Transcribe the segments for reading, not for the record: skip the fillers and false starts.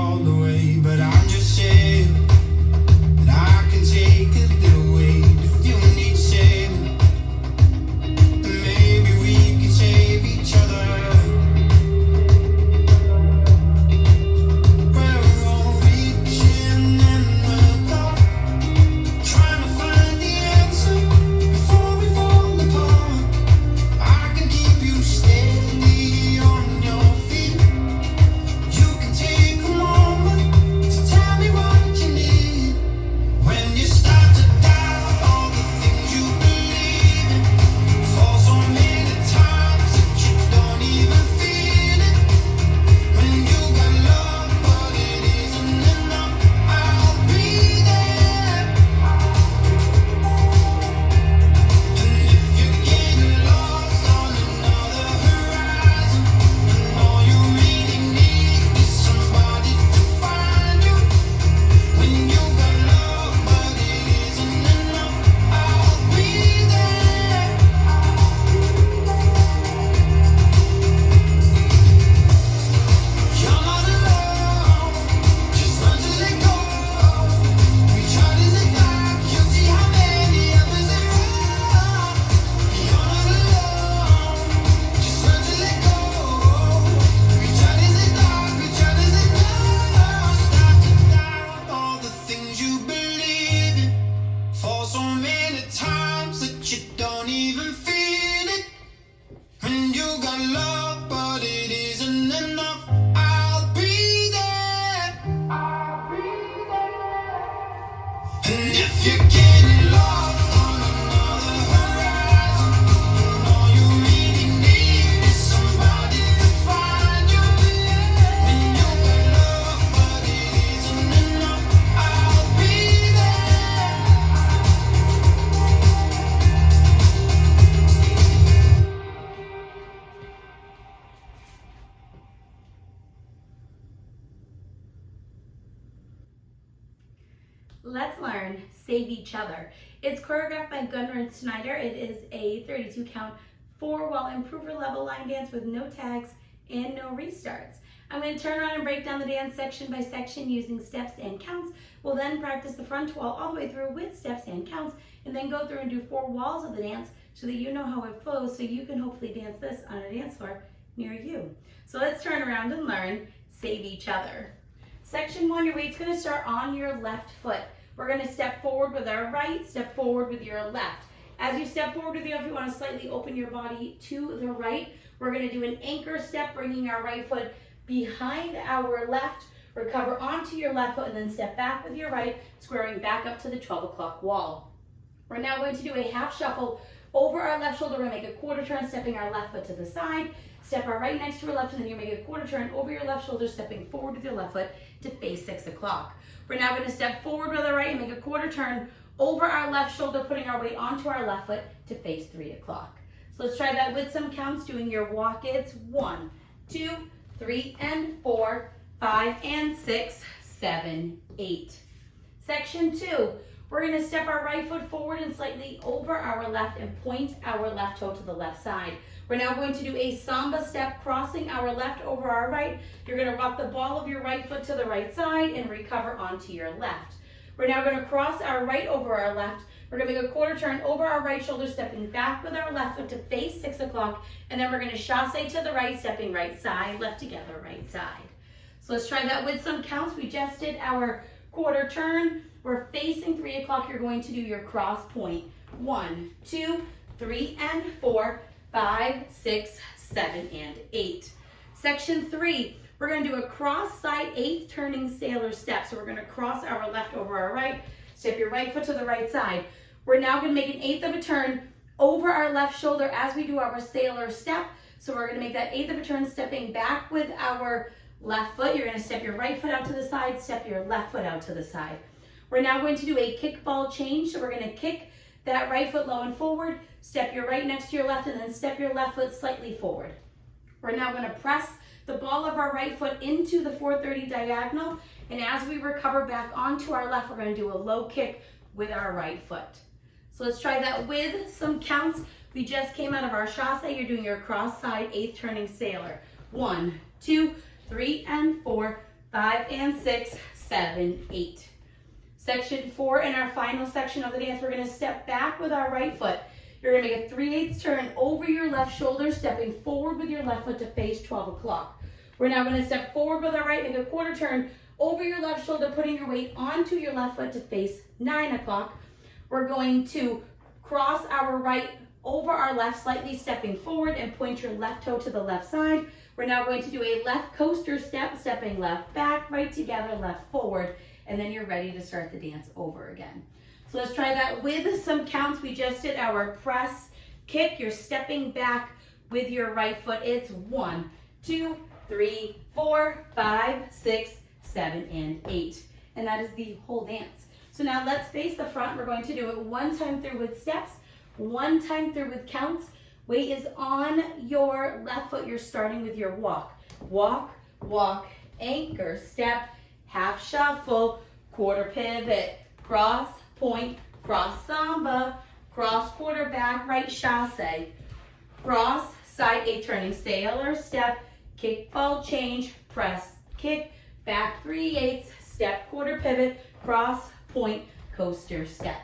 all the way, but I'm just saying that I can take a little weight if you need saving. Maybe we can save each other. We're all reaching in the dark, trying to find the answer before we fall apart. I can keep you steady on your feet. You can take a moment to tell me what you need. When you start to doubt all the things you believe in, fall so many times that you don't even feel it. When you got love but it isn't enough, I'll be there. And if you're getting lost on another horizon, and all you really need is somebody to find you. When you got love but it isn't enough, I'll be there. You're not alone, just learn to let go. Reach out in the dark, you'll see how many others there are. You're not alone, just learn to let go. Reach out in the dark, reach out in the dark. Start to doubt all the things you believe in, fall so many times that you don't even feel it. When you got love but it isn't enough, I'll be there. And if you're getting lost on another horizon, and all you really need is somebody to find you. When you got love but it isn't enough, I'll be there. Let's learn Save Each Other. It's choreographed by Gudrun Schneider. It is a 32 count 4-wall improver level line dance with no tags and no restarts. I'm going to turn around and break down the dance section by section using steps and counts. We'll then practice the front wall all the way through with steps and counts, and then go through and do 4 walls of the dance so that you know how it flows, so you can hopefully dance this on a dance floor near you. So let's turn around and learn Save Each Other. Section 1, your weight's going to start on your left foot. We're going to step forward with our right, step forward with your left. As you step forward with your left, you want to slightly open your body to the right. We're going to do an anchor step, bringing our right foot behind our left, recover onto your left foot, and then step back with your right, squaring back up to the 12 o'clock wall. We're now going to do a half shuffle over our left shoulder. We're going to make a quarter turn, stepping our left foot to the side, step our right next to our left, and then you make a quarter turn over your left shoulder, stepping forward with your left foot to face 6 o'clock. We're now going to step forward with our right and make a quarter turn over our left shoulder, putting our weight onto our left foot to face 3 o'clock. So let's try that with some counts, doing your walk-its. 1, 2, 3, and 4, 5, and 6, 7, 8. Section 2, we're going to step our right foot forward and slightly over our left and point our left toe to the left side. We're now going to do a samba step, crossing our left over our right. You're going to rock the ball of your right foot to the right side and recover onto your left. We're now going to cross our right over our left. We're going to make a quarter turn over our right shoulder, stepping back with our left foot to face 6 o'clock. And then we're going to chasse to the right, stepping right side, left together, right side. So let's try that with some counts. We just did our quarter turn. We're facing 3 o'clock. You're going to do your cross point. 1, 2, 3, and 4, 5, 6, 7, and 8. Section 3, we're going to do a cross side 8th turning sailor step. So we're going to cross our left over our right, step your right foot to the right side. We're now going to make an 1/8 of a turn over our left shoulder as we do our sailor step. So we're going to make that 1/8 of a turn, stepping back with our left foot. You're going to step your right foot out to the side, step your left foot out to the side. We're now going to do a kickball change. So we're going to kick that right foot low and forward, step your right next to your left, and then step your left foot slightly forward. We're now going to press the ball of our right foot into the 430 diagonal, and as we recover back onto our left, we're going to do a low kick with our right foot. So let's try that with some counts. We just came out of our chasse. You're doing your cross side 8th turning sailor. 1, 2, 3, and 4, 5 and 6, 7, 8. Section 4, in our final section of the dance, we're going to step back with our right foot. You're going to make a 3/8 turn over your left shoulder, stepping forward with your left foot to face 12 o'clock. We're now going to step forward with our right, make a quarter turn over your left shoulder, putting your weight onto your left foot to face 9 o'clock. We're going to cross our right over our left, slightly stepping forward, and point your left toe to the left side. We're now going to do a left coaster step, stepping left back, right together, left forward, and then you're ready to start the dance over again. So let's try that with some counts. We just did our press kick. You're stepping back with your right foot. It's 1, 2, 3, 4, 5, 6, 7, and 8. And that is the whole dance. So now let's face the front. We're going to do it one time through with steps, one time through with counts. Weight is on your left foot. You're starting with your walk. Walk, walk, anchor, step, half shuffle, quarter pivot, cross, point, cross samba, cross quarter back, right chasse, cross, side 8 turning sailor, step, kick, ball change, press, kick, back 3/8, step, quarter pivot, cross, point, coaster, step.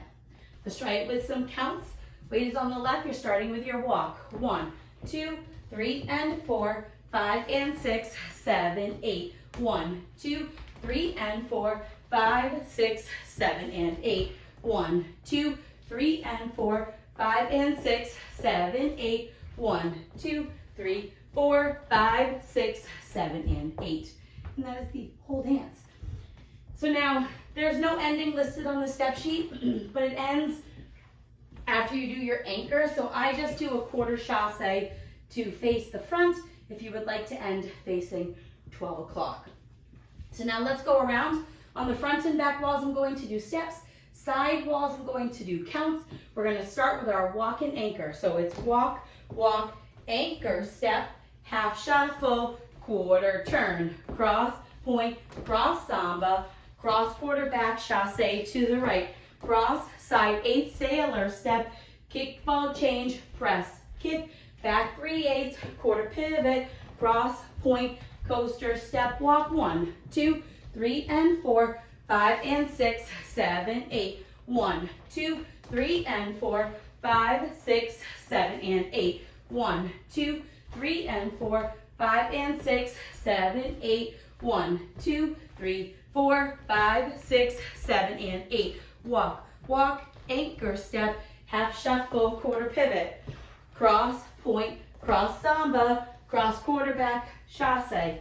Let's try it with some counts. Weight is on the left. You're starting with your walk. 1, 2, 3, and 4, 5, and 6, 7, 8. 1, 2, 3, and 4, 5, 6, 7, and 8. 1, 2, 3, and 4, 5, and 6, 7, 8. 1, 2, 3, 4, 5, 6, 7, and 8. And that is the whole dance. So now, there's no ending listed on the step sheet, but it ends after you do your anchor. So I just do a quarter chasse to face the front if you would like to end facing 12 o'clock. So now let's go around. On the front and back walls, I'm going to do steps. Side walls, I'm going to do counts. We're going to start with our walk and anchor. So it's walk, walk, anchor, step, half shuffle, quarter turn, cross, point, cross samba, cross quarter back, chasse to the right, cross, side 8 sailor, step, kick, ball change, press, kick, back 3/8, quarter pivot, cross, point, coaster, step, walk. 1, 2, 3, and 4, 5, and 6, 7, 8. 1, 2, 3, and 4, 5, 6, 7, and 8. 1, 2, 3, and 4, 5, and 6, 7, 8. 1, 2, 3, 4, 5, 6, 7, and 8. Walk, walk, anchor, step, half shuffle, quarter pivot, cross, point, cross samba, cross quarterback, chasse,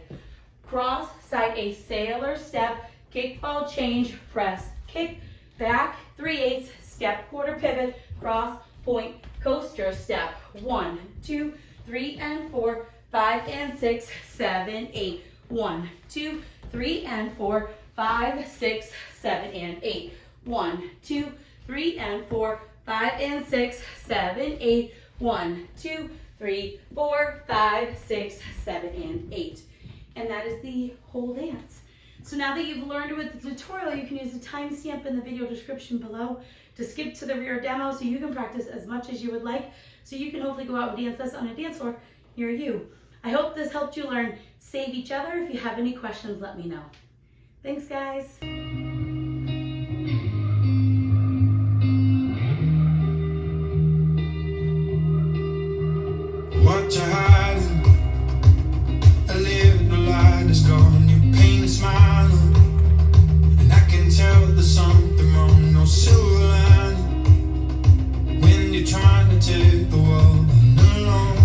cross, side 8 sailor, step, kick, ball change, press, kick, back 3/8, step, quarter pivot, cross, point, coaster, step. 1, 2, 3, and 4, 5, and 6, 7, 8. 1, 2, 3, and 4, 5, 6, 7, and 8. 1, 2, 3, and 4, 5, and 6, 7, 8. 1, 2, 3, 4, 5, 6, 7, and 8. And that is the whole dance. So now that you've learned with the tutorial, you can use the timestamp in the video description below to skip to the rear demo so you can practice as much as you would like, so you can hopefully go out and dance this on a dance floor near you. I hope this helped you learn Save Each Other. If you have any questions, let me know. Thanks, guys. What you hiding? A little light is gone. Your pain is smiling, and I can tell there's something wrong. No silver lining when you're trying to take the world alone.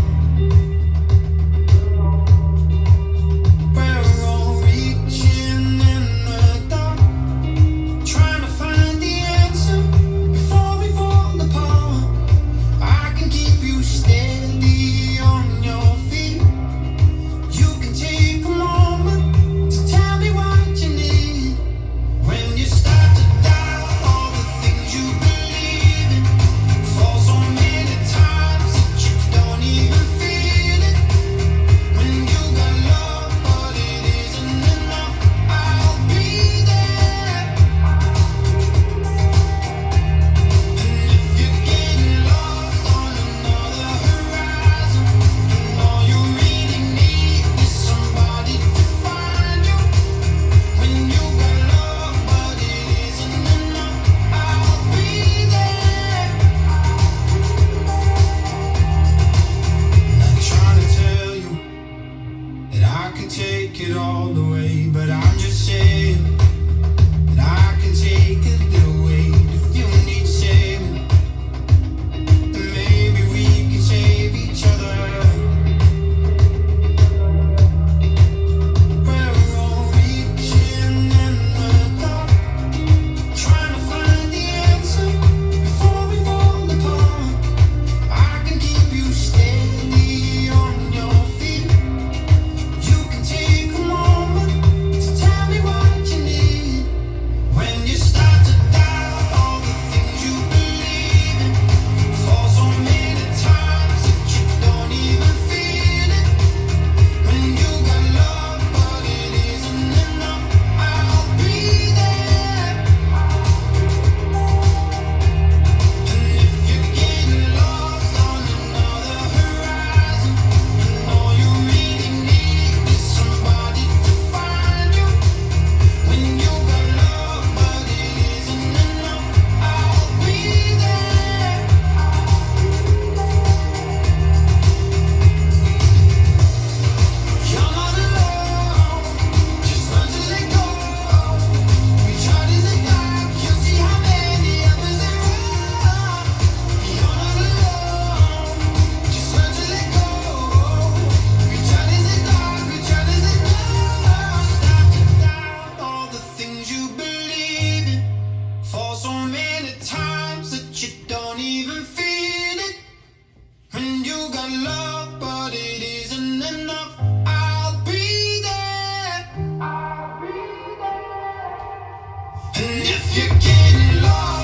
We're all reaching in the dark, trying to find And if you're getting lost